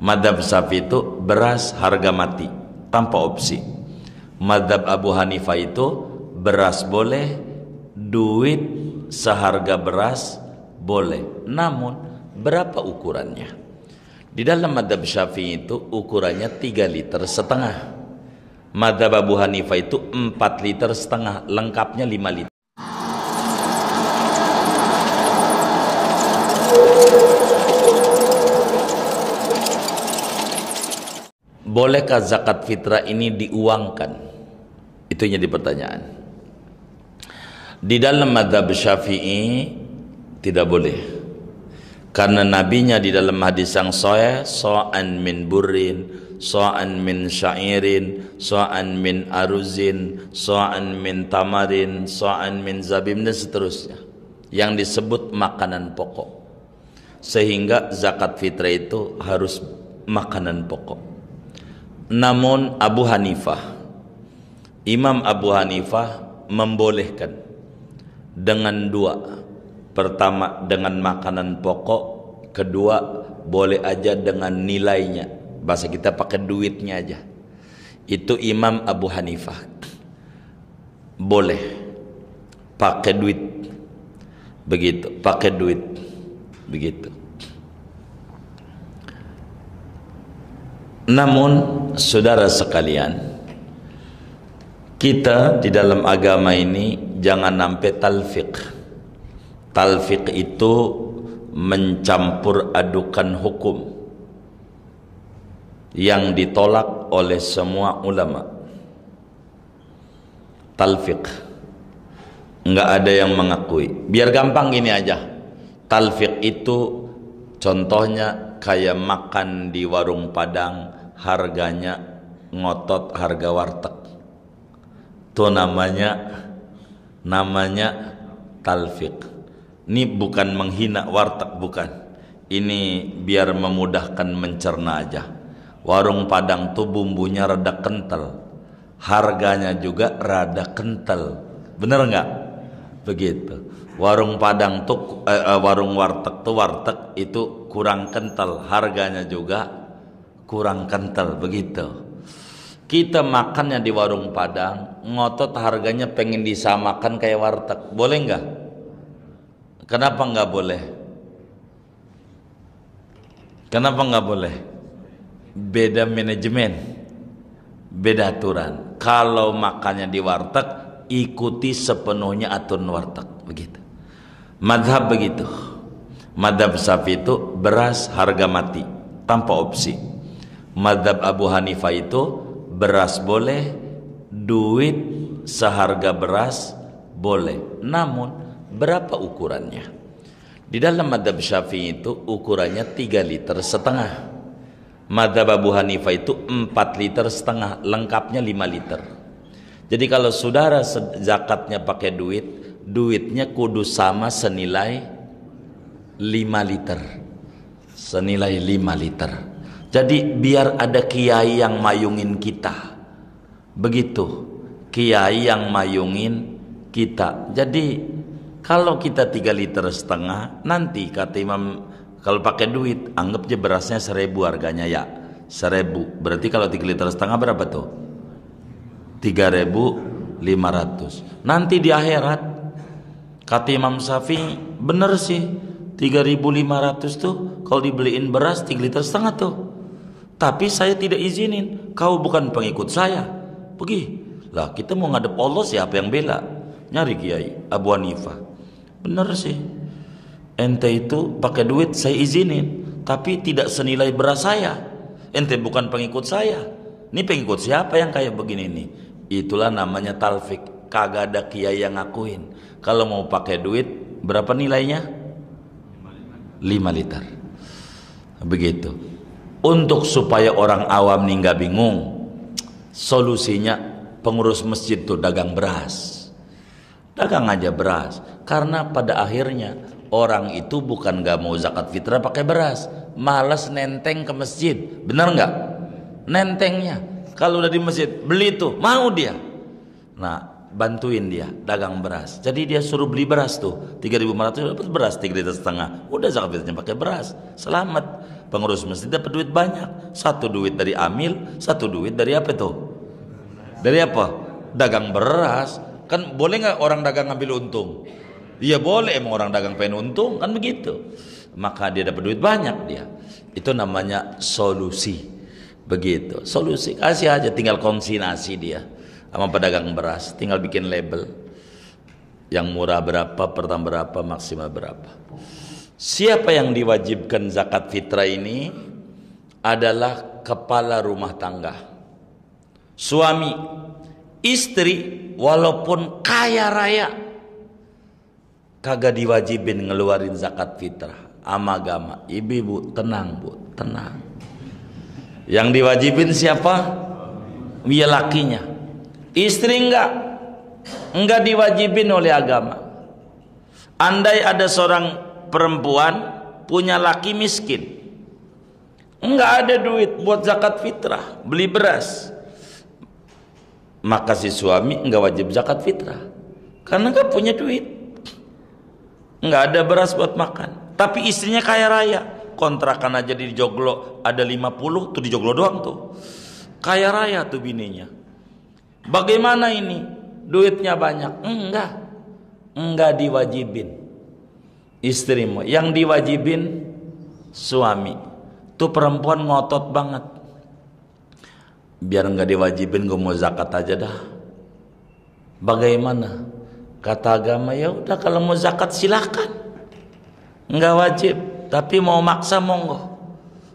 Madzhab Syafi'i itu beras harga mati tanpa opsi. Madzhab Abu Hanifah itu beras boleh, duit seharga beras boleh. Namun berapa ukurannya? Di dalam madzhab Syafi'i itu ukurannya 3,5 liter. Madzhab Abu Hanifah itu 4,5 liter, lengkapnya 5 liter. Bolehkah zakat fitrah ini diuangkan? Itu yang jadi pertanyaan. Di dalam madzhab Syafi'i tidak boleh. Karena nabinya di dalam hadis yang sahih, sa'an min burrin, sa'an min sya'irin, sa'an min aruzin, sa'an min tamarin, sa'an min zabib, dan seterusnya, yang disebut makanan pokok. Sehingga zakat fitrah itu harus makanan pokok. Namun Imam Abu Hanifah membolehkan dengan dua. Pertama dengan makanan pokok, kedua boleh aja dengan nilainya. Bahasa kita pakai duitnya aja. Itu Imam Abu Hanifah boleh pakai duit. Begitu, pakai duit. Begitu. Namun saudara sekalian, kita di dalam agama ini jangan sampai talfiq. Talfiq itu mencampur adukan hukum yang ditolak oleh semua ulama. Talfiq enggak ada yang mengakui. Biar gampang gini aja. Talfiq itu contohnya kayak makan di warung Padang, harganya ngotot harga warteg. Itu namanya talfiq. Ini bukan menghina warteg, bukan. Ini biar memudahkan mencerna aja. Warung Padang tuh bumbunya rada kental, harganya juga rada kental. Bener nggak? Begitu. Warung Padang tuh warung warteg tuh warteg itu kurang kental, harganya juga kurang kental. Begitu. Kita makannya di warung Padang, ngotot harganya pengen disamakan kayak warteg. Boleh nggak? Kenapa nggak boleh? Kenapa nggak boleh? Beda manajemen, beda aturan. Kalau makannya di warteg, ikuti sepenuhnya aturan warteg. Begitu. Madhab begitu. Madhab Syafi'i itu beras harga mati tanpa opsi. Madhab Abu Hanifah itu beras boleh, duit seharga beras boleh. Namun berapa ukurannya? Di dalam madhab Syafi'i itu ukurannya 3,5 liter. Madhab Abu Hanifah itu 4,5 liter, lengkapnya 5 liter. Jadi kalau saudara zakatnya pakai duit, duitnya kudu sama senilai 5 liter. Senilai 5 liter. Jadi biar ada kiai yang mayungin kita. Begitu. Kiai yang mayungin kita. Jadi kalau kita 3,5 liter, nanti kata Imam, kalau pakai duit anggap aja berasnya 1.000 harganya ya. 1.000. Berarti kalau 3,5 liter berapa tuh? 3.500. Nanti di akhirat kata Imam Syafi'i, bener sih 3.500 tuh kalau dibeliin beras 3,5 liter tuh. Tapi saya tidak izinin, kau bukan pengikut saya. Pergi. Lah kita mau ngadep Allah, siapa yang bela? Nyari Kiai Abu Hanifah. Bener sih. Ente itu pakai duit saya izinin, tapi tidak senilai beras saya. Ente bukan pengikut saya. Ini pengikut siapa yang kayak begini nih? Itulah namanya talfik. Kagak ada kiai yang ngakuin. Kalau mau pakai duit berapa nilainya? 5 liter. Begitu. Untuk supaya orang awam nih nggak bingung, solusinya pengurus masjid tuh dagang beras. Dagang aja beras. Karena pada akhirnya orang itu bukan nggak mau zakat fitrah pakai beras, malas nenteng ke masjid. Benar nggak? Nentengnya. Kalau udah di masjid beli tuh mau dia. Nah, bantuin dia dagang beras. Jadi dia suruh beli beras tuh 3.500, dapat beras 3,5 liter. Udah zakat fitrahnya pakai beras. Selamat. Pengurus masjid dapat duit banyak. Satu duit dari amil, satu duit dari apa tuh? Dari apa? Dagang beras. Kan boleh nggak orang dagang ngambil untung? Iya boleh, emang orang dagang pengen untung kan begitu. Maka dia dapat duit banyak dia. Itu namanya solusi. Begitu. Solusi kasih aja, tinggal konsignasi dia sama pedagang beras, tinggal bikin label. Yang murah berapa, pertama berapa, maksimal berapa. Siapa yang diwajibkan zakat fitrah ini adalah kepala rumah tangga. Suami, istri walaupun kaya raya kagak diwajibin ngeluarin zakat fitrah. Agama. Ibu tenang bu, tenang. Yang diwajibin siapa? Dia lakinya. Istri enggak diwajibin oleh agama. Andai ada seorang perempuan punya laki miskin, enggak ada duit buat zakat fitrah, beli beras, maka si suami enggak wajib zakat fitrah karena enggak punya duit, enggak ada beras buat makan. Tapi istrinya kaya raya, kontrakan aja di Joglo ada 50 tuh, di Joglo doang tuh, kaya raya tuh bininya. Bagaimana ini? Duitnya banyak? Enggak diwajibin istrimu. Yang diwajibin suami. Tuh perempuan ngotot banget, biar enggak diwajibin gue mau zakat aja dah. Bagaimana? Kata agama, ya udah kalau mau zakat silakan, enggak wajib. Tapi mau maksa monggo.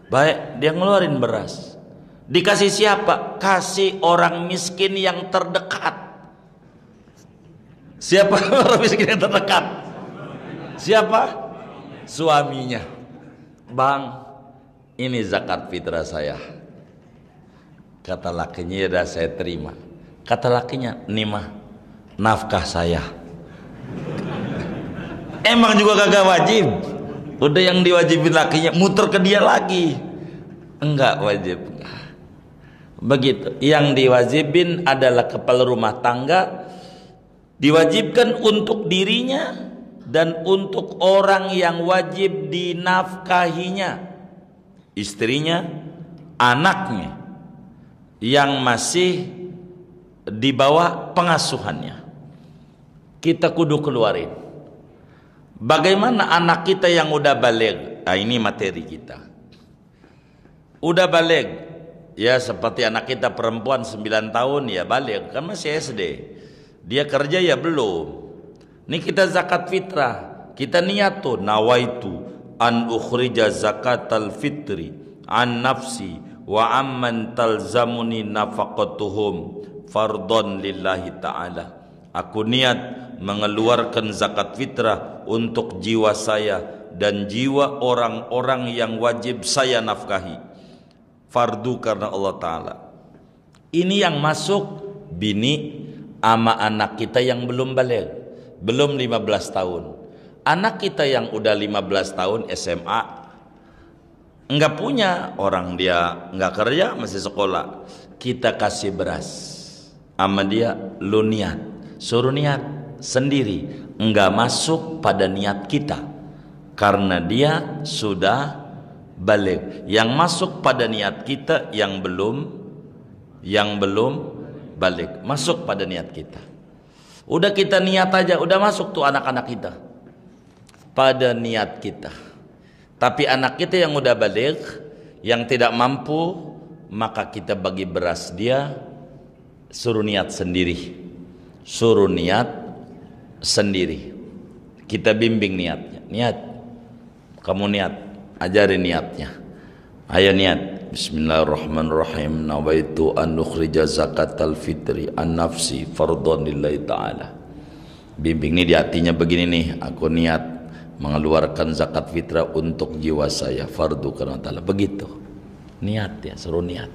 Baik, dia ngeluarin beras. Dikasih siapa? Kasih orang miskin yang terdekat. Siapa orang miskin yang terdekat? Siapa? Suaminya. Bang, ini zakat fitrah saya. Kata lakinya, ya dah saya terima. Kata lakinya, nih mah nafkah saya. Emang juga kagak wajib. Udah yang diwajibin lakinya muter ke dia lagi. Enggak wajib. Begitu. Yang diwajibin adalah kepala rumah tangga, diwajibkan untuk dirinya dan untuk orang yang wajib dinafkahinya, istrinya, anaknya yang masih di bawah pengasuhannya. Kita kudu keluarin. Bagaimana anak kita yang udah balik? Nah, ini materi kita. Udah balik, ya seperti anak kita perempuan 9 tahun ya balik, kan masih SD. Dia kerja ya belum. Ini kita zakat fitrah. Kita niat tuh, nawaitu an ukhrija zakatal fitri an nafsi wa amman talzamuni nafaqatuhum fardhon lillahi ta'ala. Aku niat mengeluarkan zakat fitrah untuk jiwa saya dan jiwa orang-orang yang wajib saya nafkahi, fardu karena Allah Ta'ala. Ini yang masuk bini ama anak kita yang belum balik, belum 15 tahun. Anak kita yang udah 15 tahun SMA, enggak punya, orang dia enggak kerja masih sekolah, kita kasih beras ama dia, lu niat, suruh niat sendiri, enggak masuk pada niat kita karena dia sudah balik. Yang masuk pada niat kita yang belum balik, masuk pada niat kita. Udah kita niat aja, udah masuk tuh anak-anak kita pada niat kita. Tapi anak kita yang udah balik, yang tidak mampu, maka kita bagi beras dia, suruh niat sendiri. Suruh niat sendiri. Kita bimbing niatnya. Niat. Kamu niat, ajarin niatnya. Ayo niat. Bismillahirrahmanirrahim. Nawaitu an ukhrija zakatal fitri an nafsi fardhon lillahi ta'ala. Bimbing nih di hatinya begini nih, aku niat mengeluarkan zakat fitrah untuk jiwa saya, fardu karena ta'ala. Begitu. Niat ya, suruh niat.